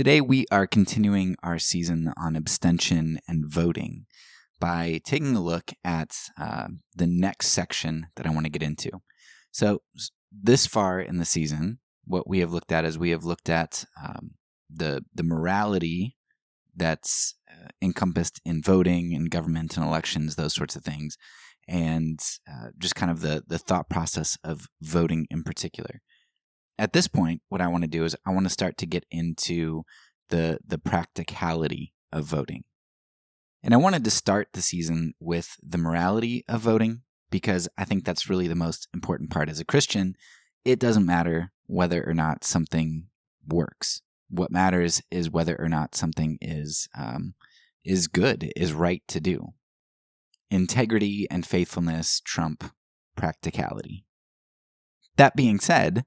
Today we are continuing our season on abstention and voting by taking a look at the next section that I want to get into. So this far in the season, what we have looked at is we have looked at the morality that's encompassed in voting and government and elections, those sorts of things, and just kind of the thought process of voting in particular. At this point, what I want to do is I want to start to get into the practicality of voting. And I wanted to start the season with the morality of voting because I think that's really the most important part. As a Christian, it doesn't matter whether or not something works. What matters is whether or not something is good, is right to do. Integrity and faithfulness trump practicality. That being said,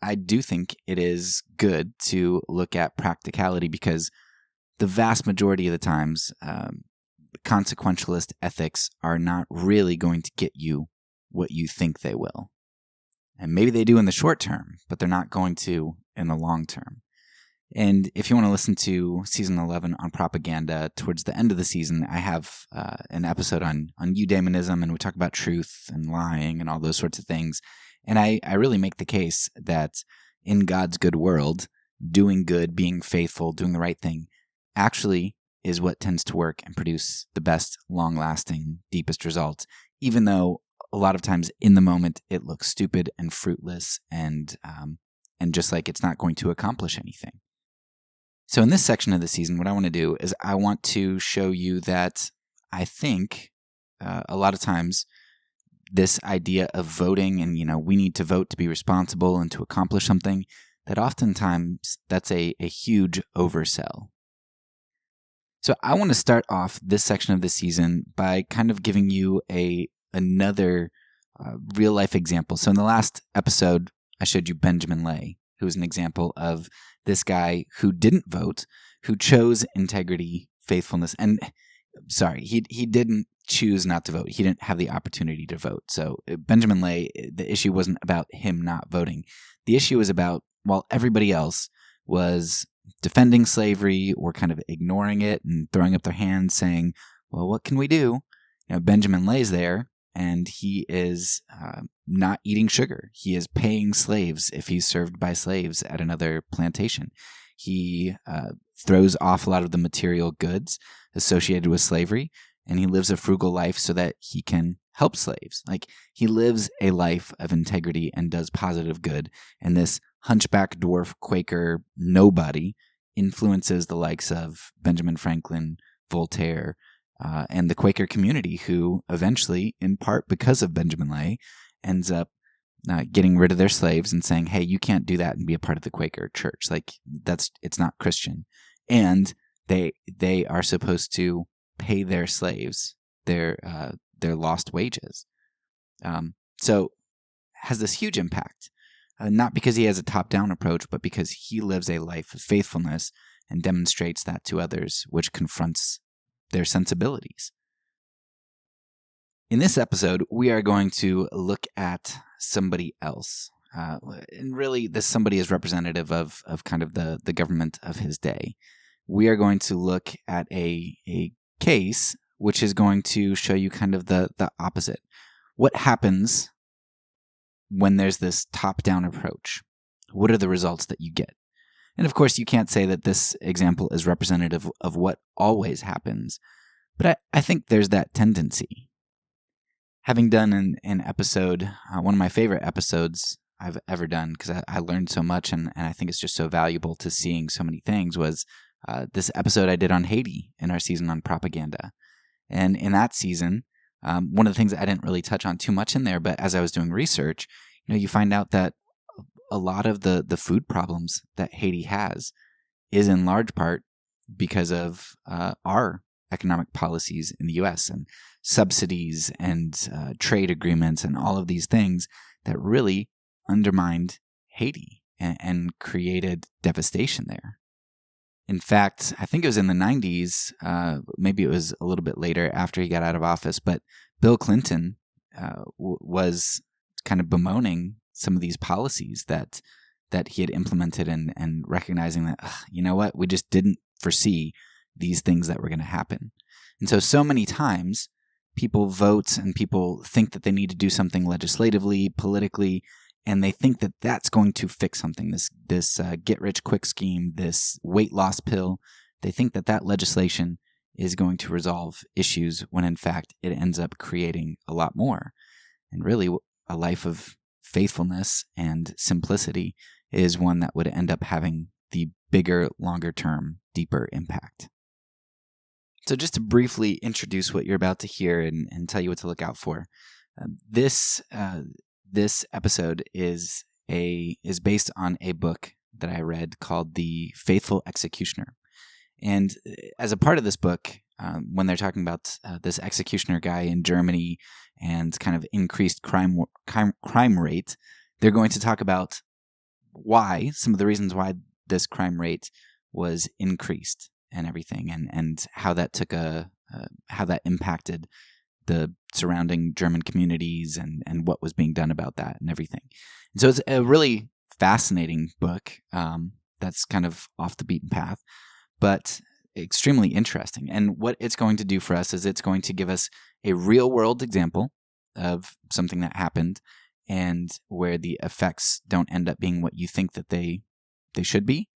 I do think it is good to look at practicality because the vast majority of the times, consequentialist ethics are not really going to get you what you think they will. And maybe they do in the short term, but they're not going to in the long term. And if you want to listen to season 11 on propaganda, towards the end of the season, I have an episode on eudaimonism, and we talk about truth and lying and all those sorts of things. And I really make the case that in God's good world, doing good, being faithful, doing the right thing actually is what tends to work and produce the best, long-lasting, deepest results, even though a lot of times in the moment it looks stupid and fruitless and just like it's not going to accomplish anything. So in this section of the season, what I want to do is I want to show you that I think a lot of times this idea of voting and, we need to vote to be responsible and to accomplish something, that oftentimes that's a huge oversell. So I want to start off this section of the season by kind of giving you another real life example. So in the last episode, I showed you Benjamin Lay, who was an example of this guy who didn't vote, who chose integrity, faithfulness, and he didn't choose not to vote. He didn't have the opportunity to vote. So Benjamin Lay, the issue wasn't about him not voting. The issue was about, while everybody else was defending slavery or kind of ignoring it and throwing up their hands saying, well, what can we do? Benjamin Lay's there and he is not eating sugar. He is paying slaves if he's served by slaves at another plantation. He throws off a lot of the material goods associated with slavery, and he lives a frugal life so that he can help slaves. Like, he lives a life of integrity and does positive good, and this hunchback dwarf Quaker nobody influences the likes of Benjamin Franklin, Voltaire, and the Quaker community, who eventually, in part because of Benjamin Lay, ends up getting rid of their slaves and saying, hey, you can't do that and be a part of the Quaker church. Like, it's not Christian. And they are supposed to pay their slaves their lost wages. So has this huge impact, not because he has a top-down approach, but because he lives a life of faithfulness and demonstrates that to others, which confronts their sensibilities. In this episode, we are going to look at somebody else. And really, this somebody is representative of kind of the government of his day. We are going to look at a case which is going to show you kind of the opposite. What happens when there's this top-down approach? What are the results that you get? And of course, you can't say that this example is representative of what always happens, but I think there's that tendency. Having done an episode, one of my favorite episodes I've ever done, because I learned so much and I think it's just so valuable to seeing so many things, was this episode I did on Haiti in our season on propaganda. And in that season, one of the things I didn't really touch on too much in there, but as I was doing research, you find out that a lot of the food problems that Haiti has is in large part because of our economic policies in the U.S. and subsidies and trade agreements and all of these things that really undermined Haiti and created devastation there. In fact, I think it was in the 90s, maybe it was a little bit later after he got out of office, but Bill Clinton was kind of bemoaning some of these policies that that he had implemented and recognizing that, you know what, we just didn't foresee these things that were going to happen. And so many times people vote and people think that they need to do something legislatively, politically, and they think that that's going to fix something, this get-rich-quick scheme, this weight loss pill. They think that legislation is going to resolve issues when in fact it ends up creating a lot more. And really, a life of faithfulness and simplicity is one that would end up having the bigger, longer-term, deeper impact. So just to briefly introduce what you're about to hear and tell you what to look out for, this episode is based on a book that I read called The Faithful Executioner. And as a part of this book, when they're talking about this executioner guy in Germany and kind of increased crime rate, they're going to talk about some of the reasons why this crime rate was increased and everything, and how that how that impacted the surrounding German communities and what was being done about that and everything. And so it's a really fascinating book that's kind of off the beaten path, but extremely interesting. And what it's going to do for us is it's going to give us a real-world example of something that happened and where the effects don't end up being what you think that they should be.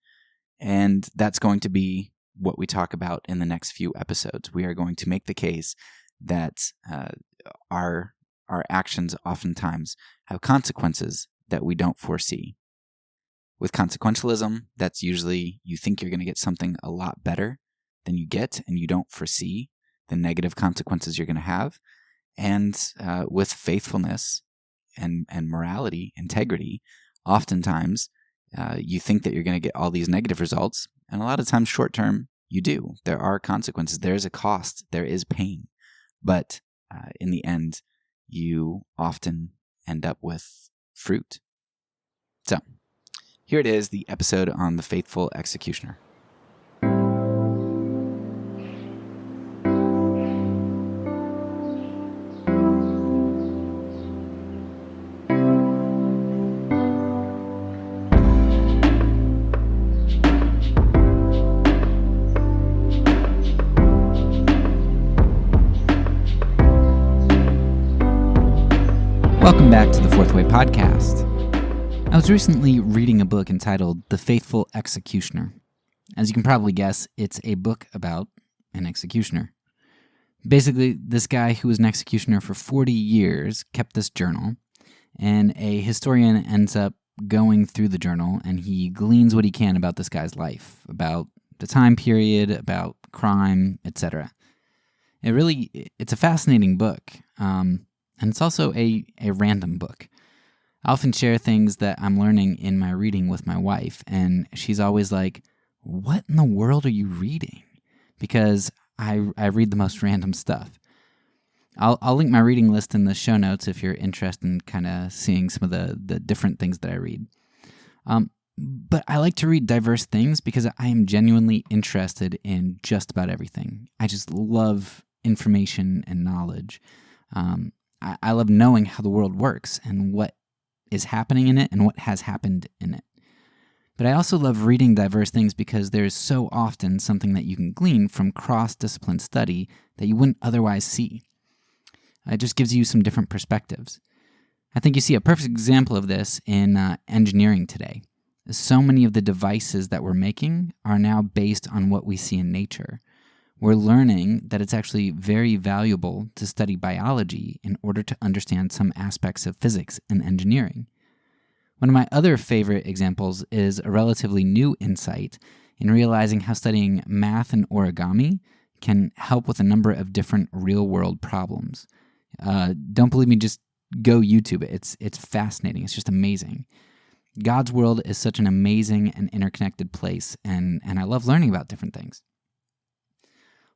And that's going to be what we talk about in the next few episodes. We are going to make the case that our actions oftentimes have consequences that we don't foresee. With consequentialism, that's usually you think you're going to get something a lot better than you get, and you don't foresee the negative consequences you're going to have. And with faithfulness and morality, integrity, oftentimes you think that you're going to get all these negative results, and a lot of times short term, you do. There are consequences. There is a cost. There is pain. But in the end, you often end up with fruit. So, here it is, the episode on the faithful executioner. Welcome back to the Fourth Way Podcast. I was recently reading a book entitled The Faithful Executioner. As you can probably guess, it's a book about an executioner. Basically, this guy who was an executioner for 40 years kept this journal, and a historian ends up going through the journal, and he gleans what he can about this guy's life, about the time period, about crime, etc. It's a fascinating book. And it's also a random book. I often share things that I'm learning in my reading with my wife, and she's always like, what in the world are you reading? Because I read the most random stuff. I'll link my reading list in the show notes if you're interested in kind of seeing some of the different things that I read. But I like to read diverse things because I am genuinely interested in just about everything. I just love information and knowledge. I love knowing how the world works and what is happening in it and what has happened in it. But I also love reading diverse things because there's so often something that you can glean from cross-discipline study that you wouldn't otherwise see. It just gives you some different perspectives. I think you see a perfect example of this in engineering today. So many of the devices that we're making are now based on what we see in nature. We're learning that it's actually very valuable to study biology in order to understand some aspects of physics and engineering. One of my other favorite examples is a relatively new insight in realizing how studying math and origami can help with a number of different real-world problems. Don't believe me, just go YouTube it. It's fascinating. It's just amazing. God's world is such an amazing and interconnected place, and I love learning about different things.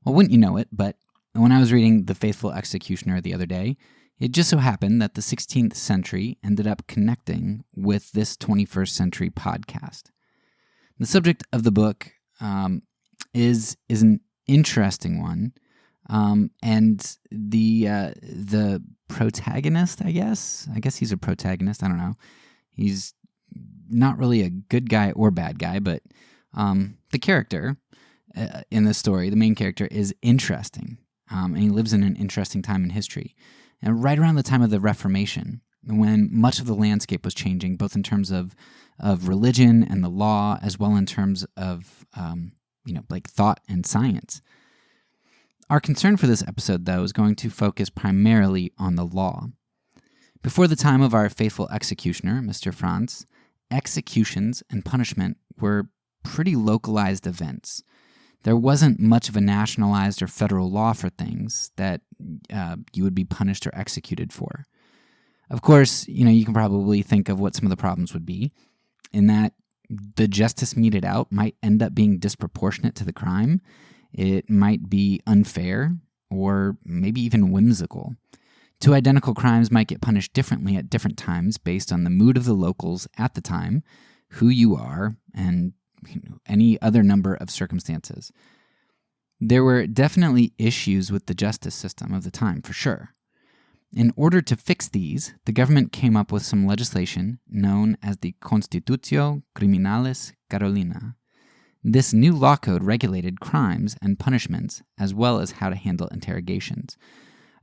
Well, wouldn't you know it, but when I was reading The Faithful Executioner the other day, it just so happened that the 16th century ended up connecting with this 21st century podcast. The subject of the book is an interesting one, and the protagonist, I guess he's a protagonist, I don't know. He's not really a good guy or bad guy, but the character in the story, the main character, is interesting. And he lives in an interesting time in history. And right around the time of the Reformation, when much of the landscape was changing, both in terms of religion and the law, as well in terms of thought and science. Our concern for this episode, though, is going to focus primarily on the law. Before the time of our faithful executioner, Mr. Franz, executions and punishment were pretty localized events. There wasn't much of a nationalized or federal law for things that you would be punished or executed for. Of course, you can probably think of what some of the problems would be, in that the justice meted out might end up being disproportionate to the crime. It might be unfair, or maybe even whimsical. Two identical crimes might get punished differently at different times based on the mood of the locals at the time, who you are, and any other number of circumstances. There were definitely issues with the justice system of the time, for sure. In order to fix these, the government came up with some legislation known as the Constitutio Criminalis Carolina. This new law code regulated crimes and punishments, as well as how to handle interrogations.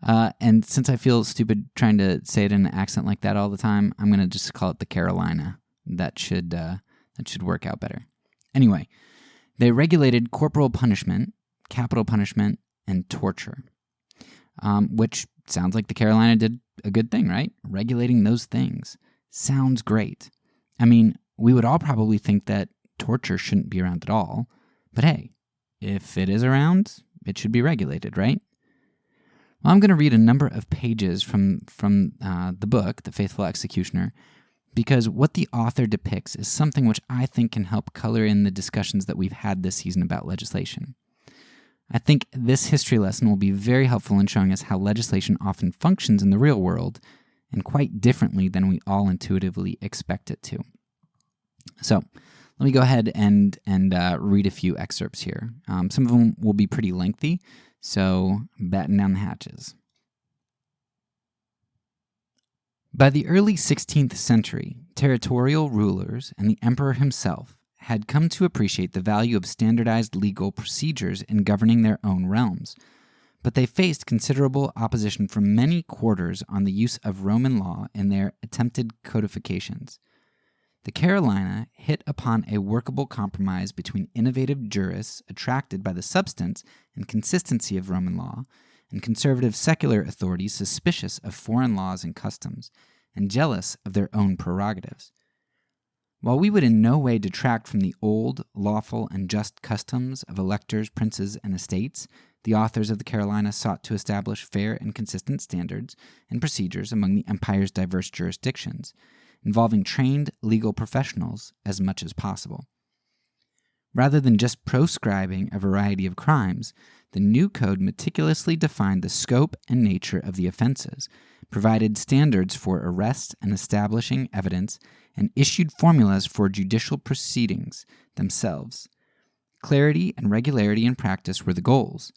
And since I feel stupid trying to say it in an accent like that all the time, I'm going to just call it the Carolina. That should work out better. Anyway, they regulated corporal punishment, capital punishment, and torture, which sounds like the Carolina did a good thing, right? Regulating those things. Sounds great. I mean, we would all probably think that torture shouldn't be around at all, but hey, if it is around, it should be regulated, right? Well, I'm going to read a number of pages from the book, The Faithful Executioner, because what the author depicts is something which I think can help color in the discussions that we've had this season about legislation. I think this history lesson will be very helpful in showing us how legislation often functions in the real world and quite differently than we all intuitively expect it to. So, let me go ahead and read a few excerpts here. Some of them will be pretty lengthy, so batten down the hatches. By the early 16th century, territorial rulers and the emperor himself had come to appreciate the value of standardized legal procedures in governing their own realms, but they faced considerable opposition from many quarters on the use of Roman law in their attempted codifications. The Carolina hit upon a workable compromise between innovative jurists attracted by the substance and consistency of Roman law and conservative secular authorities suspicious of foreign laws and customs and jealous of their own prerogatives. While we would in no way detract from the old, lawful, and just customs of electors, princes, and estates, the authors of the Carolina sought to establish fair and consistent standards and procedures among the empire's diverse jurisdictions, involving trained legal professionals as much as possible. Rather than just proscribing a variety of crimes, the new code meticulously defined the scope and nature of the offenses, provided standards for arrest and establishing evidence, and issued formulas for judicial proceedings themselves. Clarity and regularity in practice were the goals,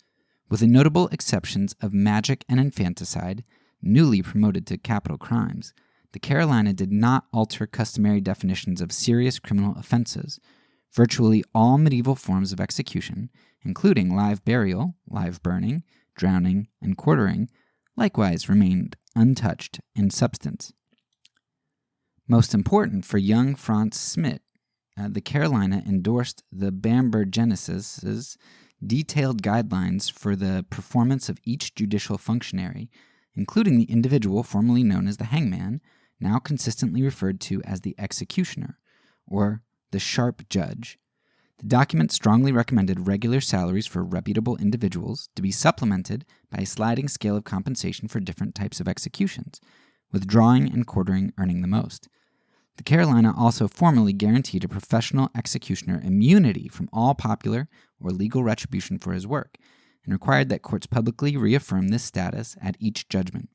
with the notable exceptions of magic and infanticide, newly promoted to capital crimes. The Carolina did not alter customary definitions of serious criminal offenses. Virtually all medieval forms of execution, including live burial, live burning, drowning, and quartering, likewise remained untouched in substance. Most important for young Franz Schmidt, the Carolina endorsed the Bamberg Genesis's detailed guidelines for the performance of each judicial functionary, including the individual formerly known as the hangman, now consistently referred to as the executioner, or the sharp judge. The document strongly recommended regular salaries for reputable individuals to be supplemented by a sliding scale of compensation for different types of executions, with drawing and quartering earning the most. The Carolina also formally guaranteed a professional executioner immunity from all popular or legal retribution for his work, and required that courts publicly reaffirm this status at each judgment.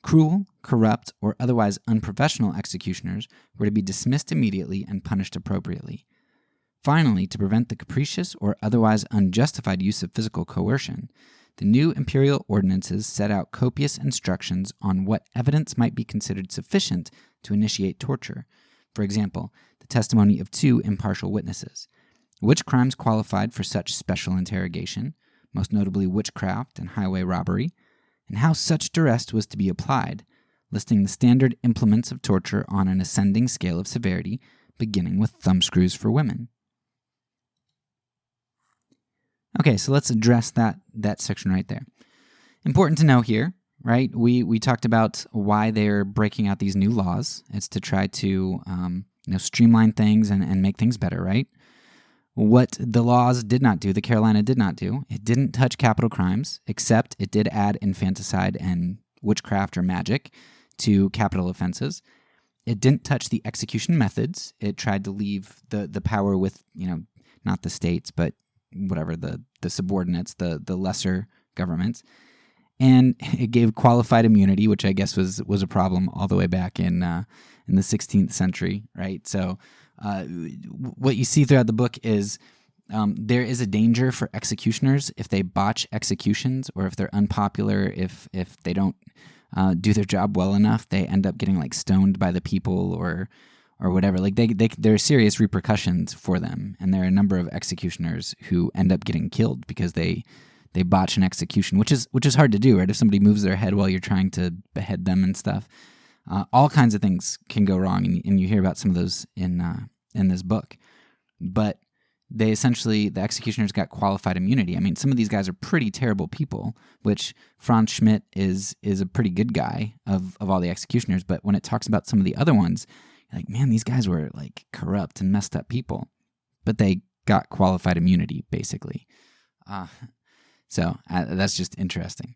Cruel, corrupt, or otherwise unprofessional executioners were to be dismissed immediately and punished appropriately. Finally, to prevent the capricious or otherwise unjustified use of physical coercion, the new imperial ordinances set out copious instructions on what evidence might be considered sufficient to initiate torture, For example, the testimony of 2 impartial witnesses. Which crimes qualified for such special interrogation, most notably witchcraft and highway robbery, and how such duress was to be applied, listing the standard implements of torture on an ascending scale of severity, beginning with thumbscrews for women. Okay, so let's address that section right there. Important to know here, right? We talked about why they're breaking out these new laws. It's to try to streamline things and make things better, right? What the laws did not do, the Carolina did not do, it didn't touch capital crimes, except it did add infanticide and witchcraft or magic to capital offenses. It didn't touch the execution methods. It tried to leave the power with, not the states, but whatever, the subordinates, the lesser governments. And it gave qualified immunity, which I guess was a problem all the way back in the 16th century, right? So what you see throughout the book is there is a danger for executioners if they botch executions or if they're unpopular, if they don't do their job well enough, they end up getting like stoned by the people or whatever. Like there are serious repercussions for them, and there are a number of executioners who end up getting killed because they botch an execution, which is hard to do, right? If somebody moves their head while you're trying to behead them and stuff. All kinds of things can go wrong, and you hear about some of those in this book. But the executioners got qualified immunity. I mean, some of these guys are pretty terrible people, which Franz Schmidt is a pretty good guy of all the executioners. But when it talks about some of the other ones, you're like, man, these guys were like corrupt and messed up people. But they got qualified immunity, basically. So that's just interesting.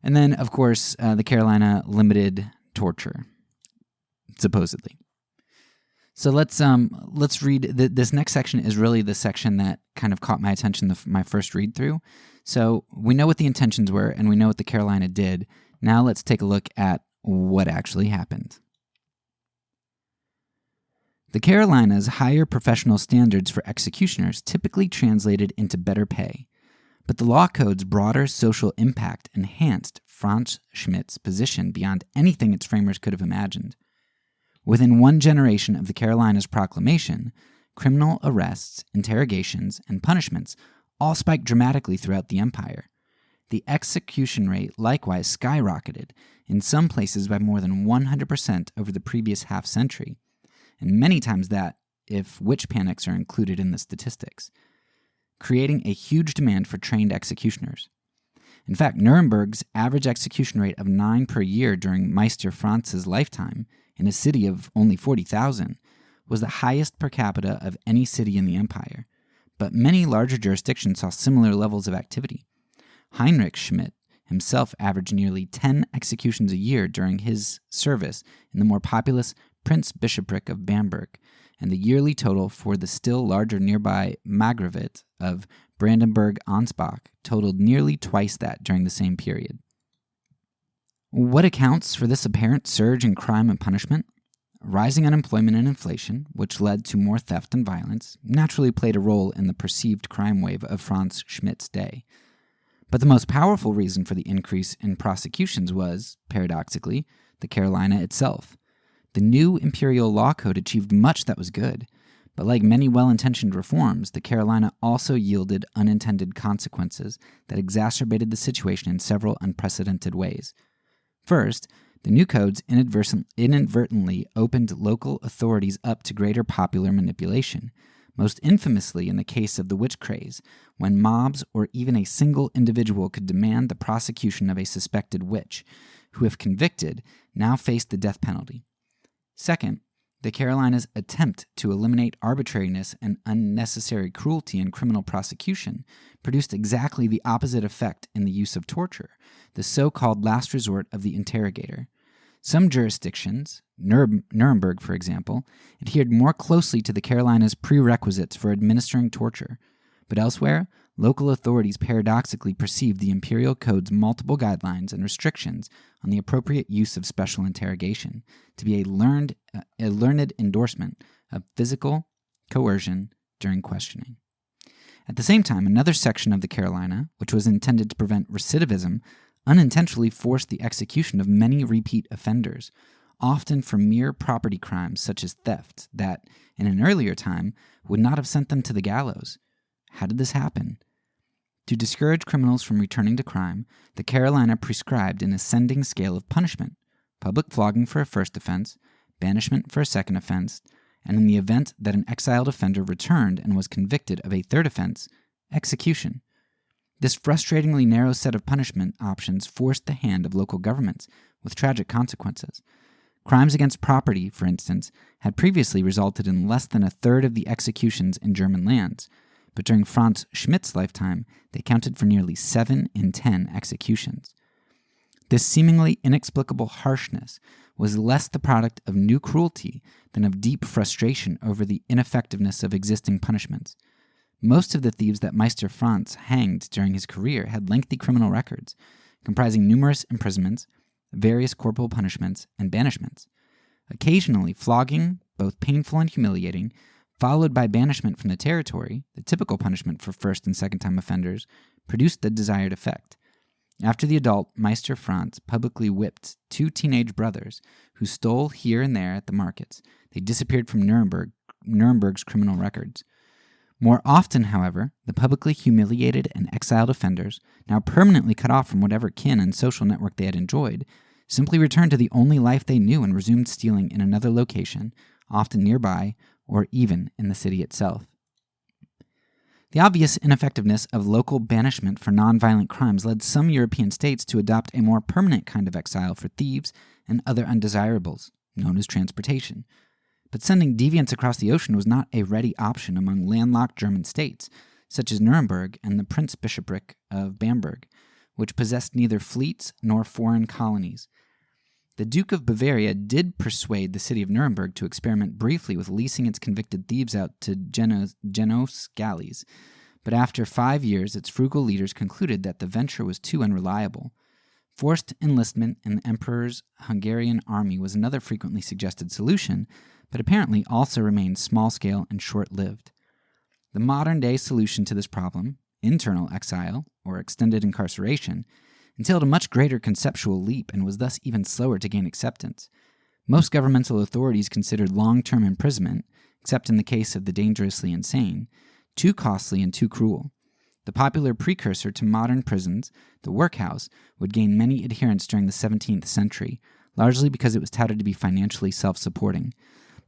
And then, of course, the Carolina limited torture, supposedly. So let's read. This next section is really the section that kind of caught my attention my first read through. So we know what the intentions were, and we know what the Carolina did. Now let's take a look at what actually happened. The Carolina's higher professional standards for executioners typically translated into better pay, but the law code's broader social impact enhanced Franz Schmidt's position beyond anything its framers could have imagined. Within one generation of the Carolina's proclamation, criminal arrests, interrogations, and punishments all spiked dramatically throughout the empire. The execution rate likewise skyrocketed, in some places by more than 100% over the previous half-century, and many times that if witch panics are included in the statistics, creating a huge demand for trained executioners. In fact, Nuremberg's average execution rate of 9 per year during Meister Franz's lifetime, in a city of only 40,000, was the highest per capita of any city in the empire, but many larger jurisdictions saw similar levels of activity. Heinrich Schmidt himself averaged nearly 10 executions a year during his service in the more populous Prince-Bishopric of Bamberg, and the yearly total for the still larger nearby Margravate of Brandenburg-Ansbach totaled nearly twice that during the same period. What accounts for this apparent surge in crime and punishment? Rising unemployment and inflation, which led to more theft and violence, naturally played a role in the perceived crime wave of Franz Schmidt's day. But the most powerful reason for the increase in prosecutions was, paradoxically, the Carolina itself. The new imperial law code achieved much that was good, but like many well-intentioned reforms, the Carolina also yielded unintended consequences that exacerbated the situation in several unprecedented ways. First, the new codes inadvertently opened local authorities up to greater popular manipulation, most infamously in the case of the witch craze, when mobs or even a single individual could demand the prosecution of a suspected witch, who, if convicted, now faced the death penalty. Second, the Carolina's attempt to eliminate arbitrariness and unnecessary cruelty in criminal prosecution produced exactly the opposite effect in the use of torture, the so-called last resort of the interrogator. Some jurisdictions, Nuremberg for example, adhered more closely to the Carolina's prerequisites for administering torture, but elsewhere, local authorities paradoxically perceived the imperial code's multiple guidelines and restrictions on the appropriate use of special interrogation to be a learned endorsement of physical coercion during questioning. At the same time, another section of the Carolina, which was intended to prevent recidivism, unintentionally forced the execution of many repeat offenders, often for mere property crimes such as theft that, in an earlier time, would not have sent them to the gallows. How did this happen? To discourage criminals from returning to crime, the Carolina prescribed an ascending scale of punishment: public flogging for a first offense, banishment for a second offense, and in the event that an exiled offender returned and was convicted of a third offense, execution. This frustratingly narrow set of punishment options forced the hand of local governments, with tragic consequences. Crimes against property, for instance, had previously resulted in less than a third of the executions in German lands, but during Franz Schmidt's lifetime, they counted for nearly 7 in 10 executions. This seemingly inexplicable harshness was less the product of new cruelty than of deep frustration over the ineffectiveness of existing punishments. Most of the thieves that Meister Franz hanged during his career had lengthy criminal records, comprising numerous imprisonments, various corporal punishments, and banishments. Occasionally, flogging, both painful and humiliating, followed by banishment from the territory, the typical punishment for first and second-time offenders, produced the desired effect. After the adult, Meister Franz publicly whipped 2 teenage brothers who stole here and there at the markets. They disappeared from Nuremberg's criminal records. More often, however, the publicly humiliated and exiled offenders, now permanently cut off from whatever kin and social network they had enjoyed, simply returned to the only life they knew and resumed stealing in another location, often nearby, or even in the city itself. The obvious ineffectiveness of local banishment for nonviolent crimes led some European states to adopt a more permanent kind of exile for thieves and other undesirables, known as transportation. But sending deviants across the ocean was not a ready option among landlocked German states, such as Nuremberg and the Prince-Bishopric of Bamberg, which possessed neither fleets nor foreign colonies. The Duke of Bavaria did persuade the city of Nuremberg to experiment briefly with leasing its convicted thieves out to Genoese galleys, but after 5 years its frugal leaders concluded that the venture was too unreliable. Forced enlistment in the Emperor's Hungarian army was another frequently suggested solution, but apparently also remained small-scale and short-lived. The modern-day solution to this problem, internal exile, or extended incarceration, entailed a much greater conceptual leap and was thus even slower to gain acceptance. Most governmental authorities considered long-term imprisonment, except in the case of the dangerously insane, too costly and too cruel. The popular precursor to modern prisons, the workhouse, would gain many adherents during the 17th century, largely because it was touted to be financially self-supporting.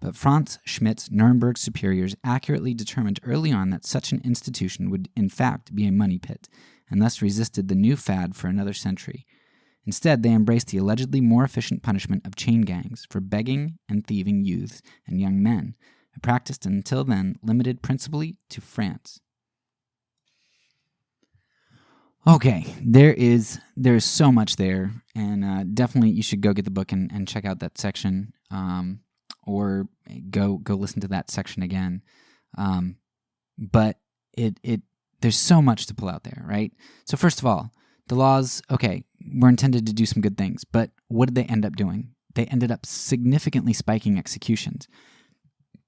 But Franz Schmidt's Nuremberg superiors accurately determined early on that such an institution would in fact be a money pit, and thus resisted the new fad for another century. Instead, they embraced the allegedly more efficient punishment of chain gangs for begging and thieving youths and young men, a practice until then limited principally to France. Okay, there is so much there, and definitely you should go get the book and check out that section, or go listen to that section again. But there's so much to pull out there, right? So first of all, the laws, okay, were intended to do some good things, but what did they end up doing? They ended up significantly spiking executions.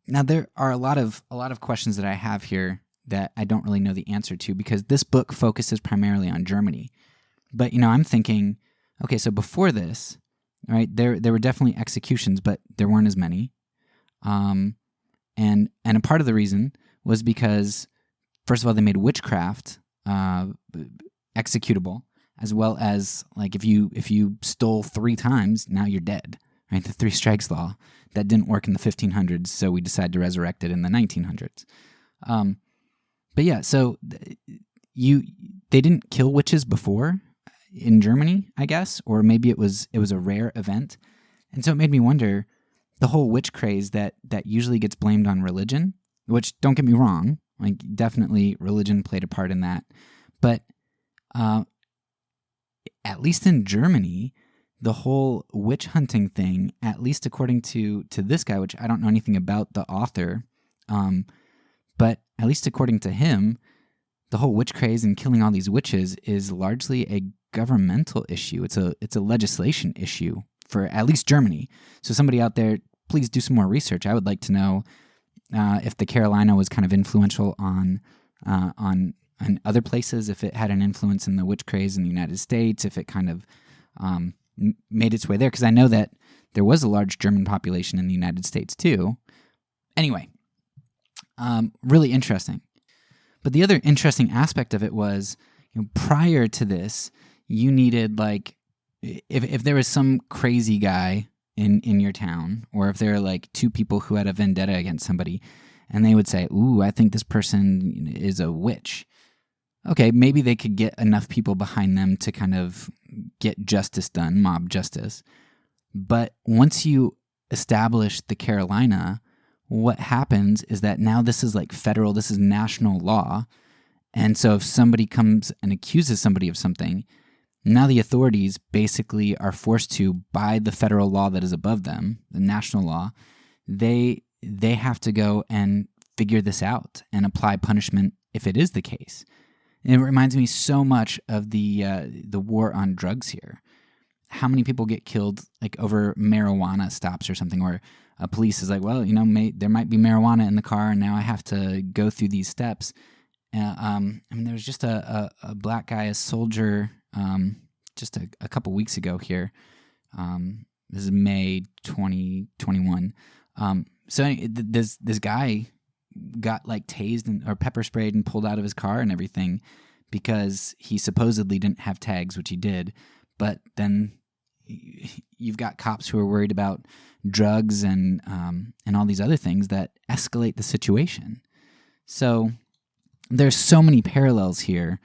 Now there are a lot of questions that I have here that I don't really know the answer to, because this book focuses primarily on Germany. But I'm thinking, okay, so before this, right, there were definitely executions, but there weren't as many. And a part of the reason was because, first of all, they made witchcraft executable, as well as, like, if you stole 3 times, now you're dead, right? The 3 strikes law. That didn't work in the 1500s, so we decided to resurrect it in the 1900s. But yeah, so they didn't kill witches before in Germany, I guess, or maybe it was a rare event. And so it made me wonder, the whole witch craze that usually gets blamed on religion, which, don't get me wrong, like, definitely religion played a part in that. But at least in Germany, the whole witch hunting thing, at least according to this guy, which I don't know anything about the author, but at least according to him, the whole witch craze and killing all these witches is largely a governmental issue. It's a legislation issue for at least Germany. So somebody out there, please do some more research. I would like to know if the Carolina was kind of influential on other places, if it had an influence in the witch craze in the United States, if it kind of made its way there, because I know that there was a large German population in the United States too. Anyway, really interesting. But the other interesting aspect of it was, prior to this, you needed, like, if there was some crazy guy in your town, or if there were like two people who had a vendetta against somebody, and they would say, "Ooh, I think this person is a witch." Okay, maybe they could get enough people behind them to kind of get justice done, mob justice. But once you establish the Carolina, what happens is that now this is like federal, this is national law. And so if somebody comes and accuses somebody of something, now the authorities basically are forced to, by the federal law that is above them, the national law, they have to go and figure this out and apply punishment if it is the case. And it reminds me so much of the war on drugs here. How many people get killed like over marijuana stops or something, or a police is like, well, there might be marijuana in the car, and now I have to go through these steps. There was just a black guy, a soldier, just a couple weeks ago here. This is May 2021. So this guy got like tased or pepper sprayed and pulled out of his car and everything because he supposedly didn't have tags, which he did. But then you've got cops who are worried about drugs and all these other things that escalate the situation. So there's so many parallels here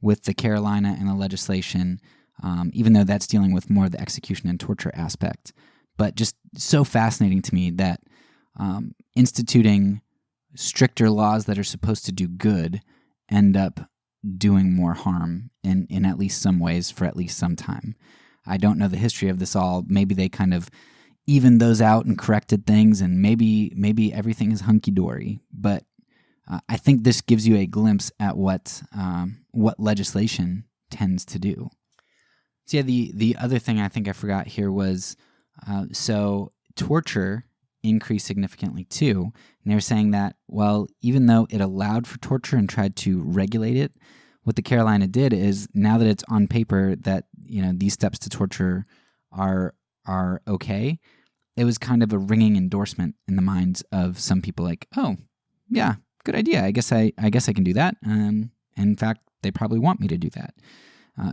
with the Carolina and the legislation, even though that's dealing with more of the execution and torture aspect. But just so fascinating to me that instituting stricter laws that are supposed to do good end up doing more harm in at least some ways for at least some time. I don't know the history of this all. Maybe they kind of evened those out and corrected things, and maybe everything is hunky-dory. But I think this gives you a glimpse at what legislation tends to do. So yeah, the other thing I think I forgot here was, so torture increased significantly too. And they were saying that, well, even though it allowed for torture and tried to regulate it, what the Carolina did is, now that it's on paper that these steps to torture are okay, it was kind of a ringing endorsement in the minds of some people, like, oh yeah, good idea. I guess I can do that. And in fact, they probably want me to do that.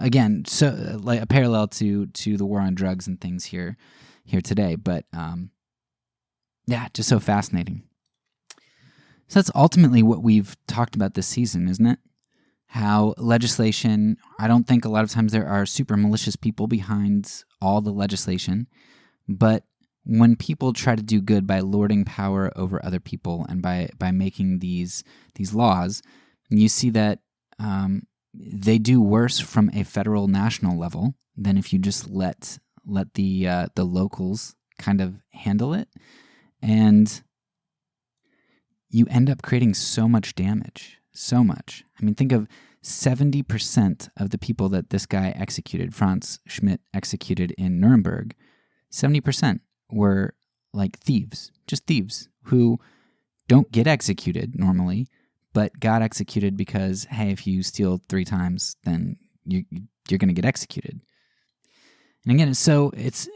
Again, so like a parallel to the war on drugs and things here today. But yeah, just so fascinating. So that's ultimately what we've talked about this season, isn't it? How legislation, I don't think a lot of times there are super malicious people behind all the legislation, but when people try to do good by lording power over other people and by making these laws, you see that they do worse from a federal national level than if you just let the locals kind of handle it. And you end up creating so much damage, so much. I mean, think of 70% of the people that this guy executed, Franz Schmidt executed in Nuremberg, 70% were like thieves, just thieves who don't get executed normally, but got executed because, hey, if you steal 3 times, then you're going to get executed. And again, so it's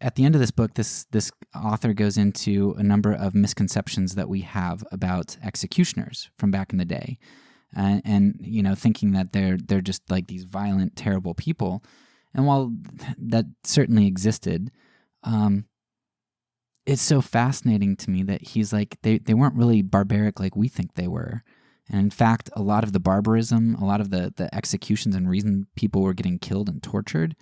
at the end of this book, this author goes into a number of misconceptions that we have about executioners from back in the day, and thinking that they're just like these violent, terrible people. And while that certainly existed, it's so fascinating to me that he's like, they weren't really barbaric like we think they were. And in fact, a lot of the barbarism, a lot of the executions and reason people were getting killed and tortured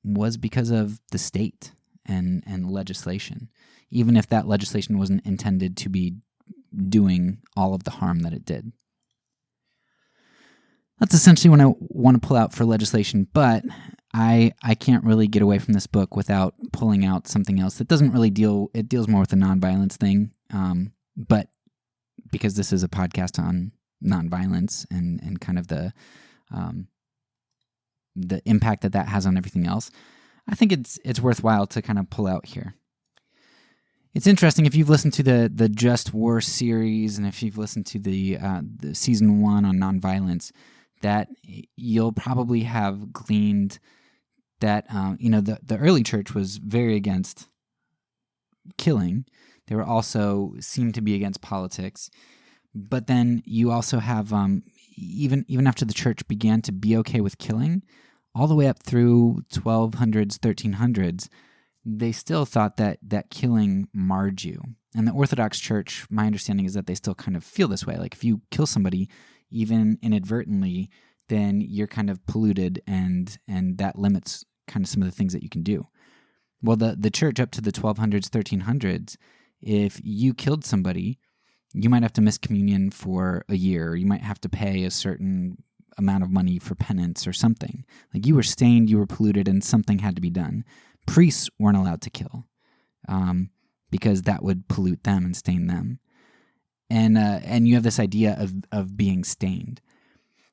was because of the state and legislation, even if that legislation wasn't intended to be doing all of the harm that it did. That's essentially what I want to pull out for legislation, but I can't really get away from this book without pulling out something else that doesn't really it deals more with the nonviolence thing, but because this is a podcast on nonviolence and kind of the impact that has on everything else, I think it's worthwhile to kind of pull out here. It's interesting, if you've listened to the Just War series, and if you've listened to the season 1 on nonviolence, that you'll probably have gleaned that the early church was very against killing. They were also seemed to be against politics. But then you also have even after the church began to be okay with killing, all the way up through 1200s, 1300s, they still thought that killing marred you. And the Orthodox Church, my understanding is that they still kind of feel this way. Like if you kill somebody, even inadvertently, then you're kind of polluted, and that limits kind of some of the things that you can do. Well, the church up to the 1200s, 1300s, if you killed somebody, you might have to miss communion for a year. You might have to pay a certain amount of money for penance or something. Like you were stained, you were polluted, and something had to be done. Priests weren't allowed to kill because that would pollute them and stain them. And you have this idea of being stained.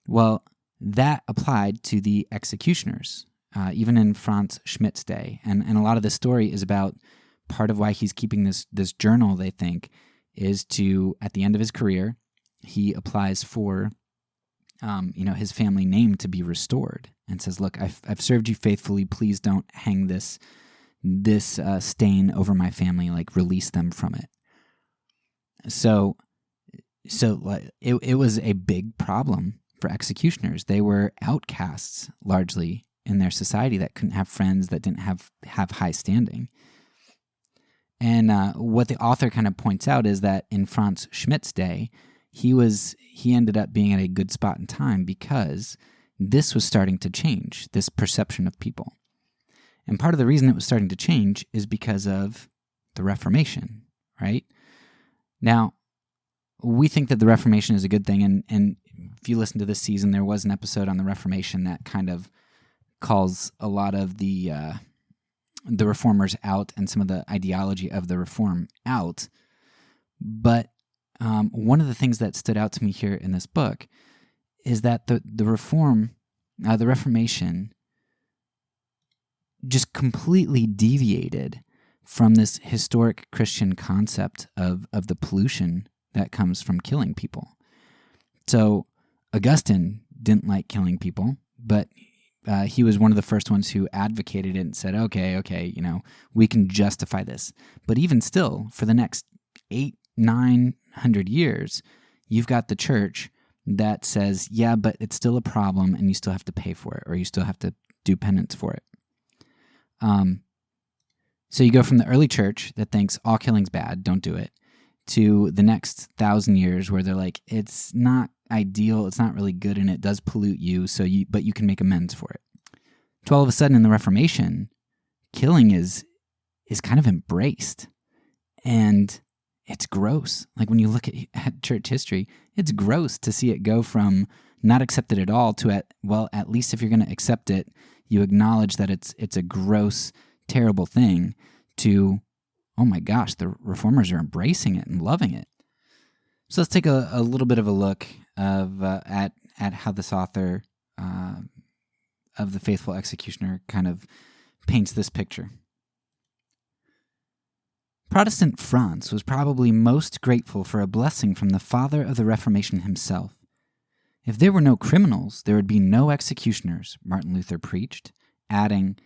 Well, that applied to the executioners, even in Franz Schmidt's day. And a lot of the story is about part of why he's keeping this journal, they think, is to, at the end of his career, he applies for his family name to be restored and says, look, I've served you faithfully. Please don't hang this stain over my family, like release them from it. So it was a big problem for executioners. They were outcasts largely in their society that couldn't have friends, that didn't have high standing. And what the author kind of points out is that in Franz Schmidt's day, he ended up being at a good spot in time because this was starting to change, this perception of people. And part of the reason it was starting to change is because of the Reformation, right? Now, we think that the Reformation is a good thing, and if you listen to this season, there was an episode on the Reformation that kind of calls a lot of the reformers out and some of the ideology of the reform out. But one of the things that stood out to me here in this book is that the Reformation just completely deviated from this historic Christian concept of the pollution that comes from killing people. So Augustine didn't like killing people, but he was one of the first ones who advocated it and said, okay, we can justify this. But even still, for the next 800-900 years, you've got the church that says, yeah, but it's still a problem and you still have to pay for it, or you still have to do penance for it. So you go from the early church that thinks all killing's bad, don't do it, to the next 1,000 years where they're like, it's not ideal, it's not really good, and it does pollute you, but you can make amends for it. So all of a sudden in the Reformation, killing is kind of embraced, and it's gross. Like when you look at church history, it's gross to see it go from not accepted at all to at least if you're going to accept it, you acknowledge that it's a gross, terrible thing, to, oh my gosh, the reformers are embracing it and loving it. So let's take a little bit of a look at how this author of The Faithful Executioner kind of paints this picture. Protestant France was probably most grateful for a blessing from the father of the Reformation himself. If there were no criminals, there would be no executioners, Martin Luther preached, adding,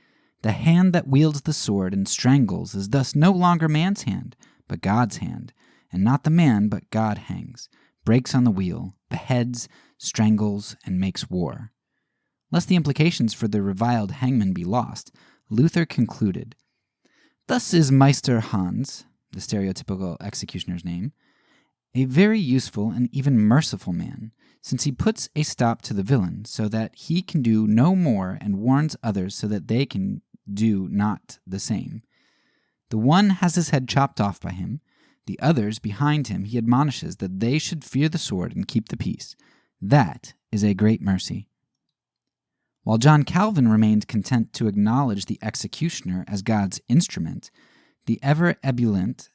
"The hand that wields the sword and strangles is thus no longer man's hand, but God's hand, and not the man, but God hangs, breaks on the wheel, beheads, strangles, and makes war." Lest the implications for the reviled hangman be lost, Luther concluded, "Thus is Meister Hans," the stereotypical executioner's name, "a very useful and even merciful man, since he puts a stop to the villain, so that he can do no more, and warns others so that they can do not the same. The one has his head chopped off by him, the others behind him he admonishes that they should fear the sword and keep the peace. That is a great mercy." While John Calvin remained content to acknowledge the executioner as God's instrument, the ever ebullient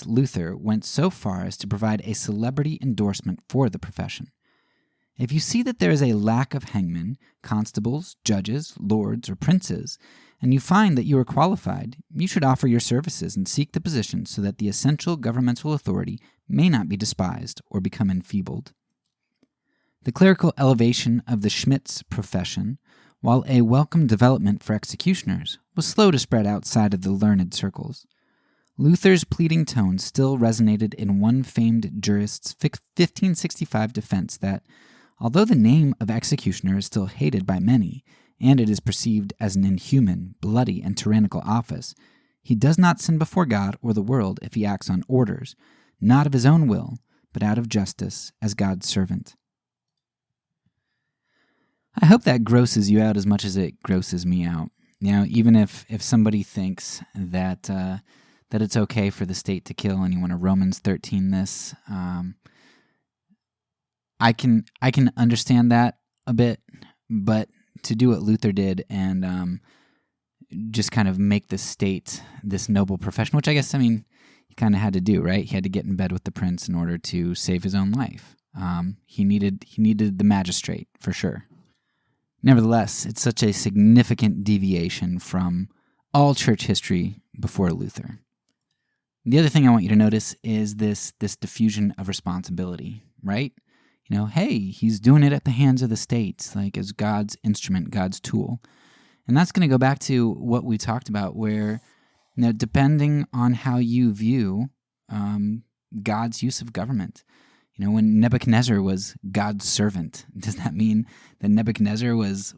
Luther went so far as to provide a celebrity endorsement for the profession. If you see that there is a lack of hangmen, constables, judges, lords, or princes, and you find that you are qualified, you should offer your services and seek the position so that the essential governmental authority may not be despised or become enfeebled. The clerical elevation of the Schmidt's profession, while a welcome development for executioners was slow to spread outside of the learned circles. Luther's pleading tone still resonated in one famed jurist's 1565 defense that, although the name of executioner is still hated by many, and it is perceived as an inhuman, bloody, and tyrannical office, he does not sin before God or the world if he acts on orders, not of his own will, but out of justice as God's servant. I hope that grosses you out as much as it grosses me out. Even if somebody thinks that that it's okay for the state to kill and you want to Romans 13 this, I can understand that a bit, but to do what Luther did and just kind of make the state this noble profession, which I guess, he kind of had to do, right? He had to get in bed with the prince in order to save his own life. He needed the magistrate, for sure. Nevertheless, it's such a significant deviation from all church history before Luther. The other thing I want you to notice is this diffusion of responsibility, right? Hey, he's doing it at the hands of the state, like as God's instrument, God's tool. And that's going to go back to what we talked about where, depending on how you view God's use of government, when Nebuchadnezzar was God's servant, does that mean that Nebuchadnezzar was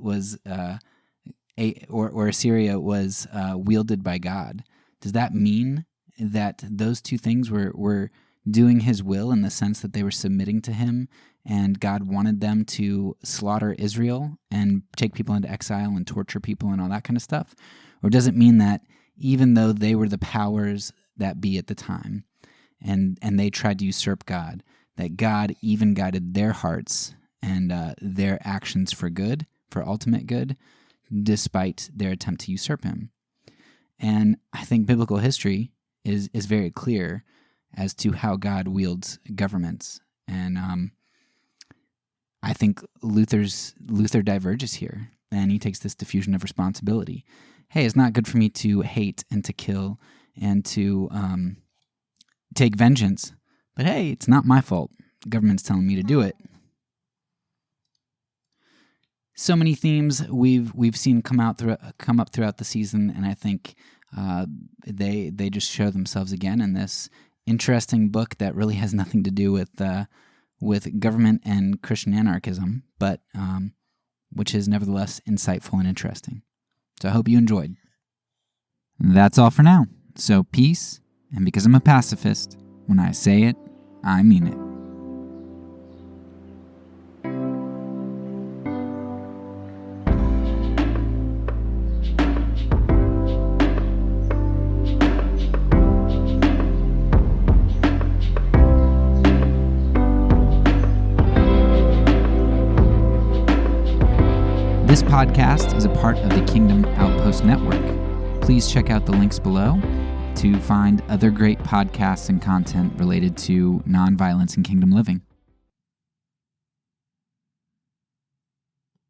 Assyria was wielded by God? Does that mean that those two things were doing his will in the sense that they were submitting to him and God wanted them to slaughter Israel and take people into exile and torture people and all that kind of stuff? Or does it mean that even though they were the powers that be at the time and they tried to usurp God, that God even guided their hearts and their actions for good, for ultimate good, despite their attempt to usurp him? And I think biblical history is very clear as to how God wields governments. And I think Luther diverges here, and he takes this diffusion of responsibility. Hey, it's not good for me to hate and to kill and to take vengeance, but hey, it's not my fault. The government's telling me to do it. So many themes we've seen come up throughout the season, and I think they just show themselves again in this interesting book that really has nothing to do with government and Christian anarchism, but which is nevertheless insightful and interesting. So I hope you enjoyed. That's all for now. So peace, and because I'm a pacifist, when I say it, I mean it. This podcast is a part of the Kingdom Outpost Network. Please check out the links below to find other great podcasts and content related to nonviolence and kingdom living.